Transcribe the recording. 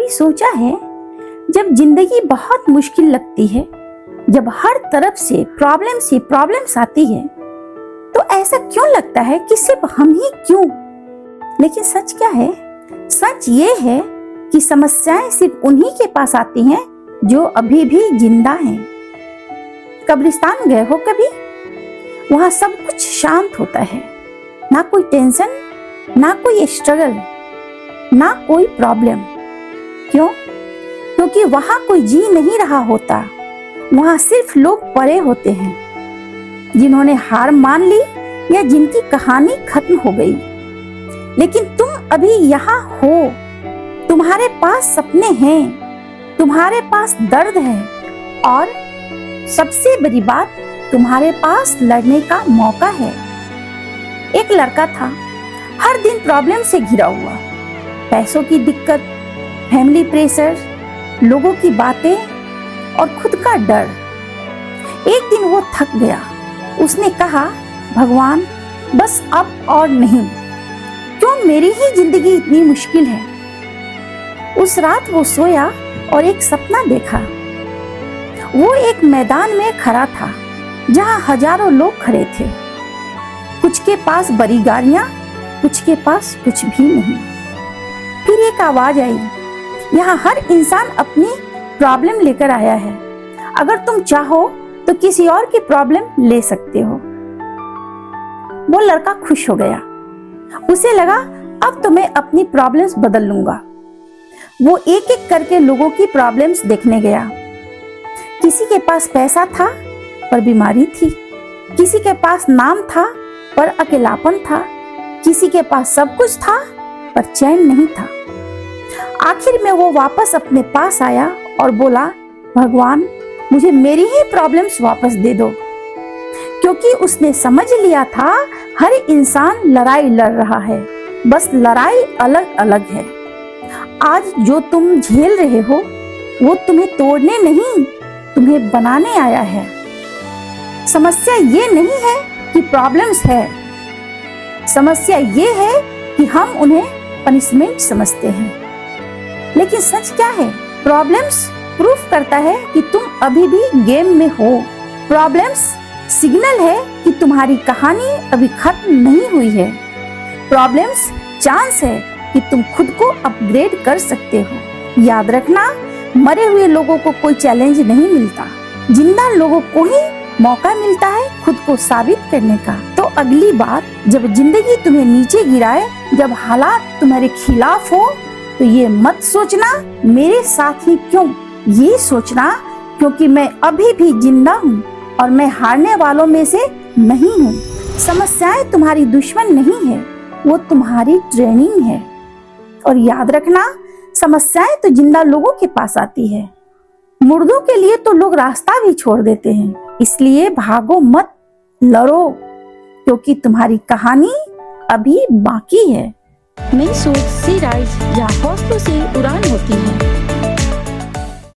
कभी सोचा है, जब जिंदगी बहुत मुश्किल लगती है, जब हर तरफ से प्रॉब्लम्स आती है, तो ऐसा क्यों लगता है कि सिर्फ हम ही क्यों? लेकिन सच क्या है? सच ये है कि समस्याएं सिर्फ उन्हीं के पास आती हैं जो अभी भी जिंदा हैं। कब्रिस्तान गए हो कभी? वहां सब कुछ शांत होता है, ना कोई टेंशन, ना कोई स्ट्रगल, ना कोई प्रॉब्लम। क्यों? क्योंकि वहां कोई जी नहीं रहा होता, वहां सिर्फ लोग पड़े होते हैं, जिन्होंने हार मान ली या जिनकी कहानी खत्म हो गई। लेकिन तुम अभी यहाँ हो, तुम्हारे पास सपने हैं, तुम्हारे पास दर्द है, और सबसे बड़ी बात, तुम्हारे पास लड़ने का मौका है। एक लड़का था, हर दिन प्रॉब्लम से घिरा हुआ, पैसों की दिक्कत, फैमिली प्रेशर, लोगों की बातें और खुद का डर। एक दिन वो थक गया, उसने कहा, भगवान बस अब और नहीं, क्यों मेरी ही जिंदगी इतनी मुश्किल है। उस रात वो सोया और एक सपना देखा। वो एक मैदान में खड़ा था जहां हजारों लोग खड़े थे, कुछ के पास बड़ी गाड़ियां, कुछ के पास कुछ भी नहीं। फिर एक आवाज आई, यहाँ हर इंसान अपनी प्रॉब्लम लेकर आया है, अगर तुम चाहो तो किसी और की प्रॉब्लम ले सकते हो। वो लड़का खुश हो गया, उसे लगा अब तो मैं अपनी प्रॉब्लम्स बदल लूंगा। वो एक एक करके लोगों की प्रॉब्लम्स देखने गया। किसी के पास पैसा था पर बीमारी थी, किसी के पास नाम था पर अकेलापन था, किसी के पास सब कुछ था पर चैन नहीं था। आखिर में वो वापस अपने पास आया और बोला, भगवान मुझे मेरी ही प्रॉब्लम्स वापस दे दो। क्योंकि उसने समझ लिया था हर इंसान लड़ाई लड़ रहा है, बस लड़ाई अलग अलग है। आज जो तुम झेल रहे हो वो तुम्हें तोड़ने नहीं, तुम्हें बनाने आया है। समस्या ये नहीं है कि प्रॉब्लम्स है, समस्या ये है कि हम उन्हें पनिशमेंट समझते हैं। लेकिन सच क्या है? प्रॉब्लम्स प्रूफ करता है कि तुम अभी भी गेम में हो। प्रॉब्लम्स सिग्नल है कि तुम्हारी कहानी अभी खत्म नहीं हुई है। प्रॉब्लम्स चांस है कि तुम खुद को अपग्रेड कर सकते हो। याद रखना, मरे हुए लोगों को कोई चैलेंज नहीं मिलता, जिंदा लोगों को ही मौका मिलता है खुद को साबित करने का। तो अगली बार जब जिंदगी तुम्हें नीचे गिराए, जब हालात तुम्हारे खिलाफ हो, तो ये मत सोचना मेरे साथ ही क्यों, ये सोचना क्योंकि मैं अभी भी जिंदा हूँ और मैं हारने वालों में से नहीं हूँ। समस्याएं तुम्हारी दुश्मन नहीं है, वो तुम्हारी ट्रेनिंग है। और याद रखना, समस्याएं तो जिंदा लोगों के पास आती है, मुर्दों के लिए तो लोग रास्ता भी छोड़ देते हैं। इसलिए भागो मत, लड़ो, क्योंकि तुम्हारी कहानी अभी बाकी है। नई सोच से राइज, जहाँ हौसलों से उड़ान होती है।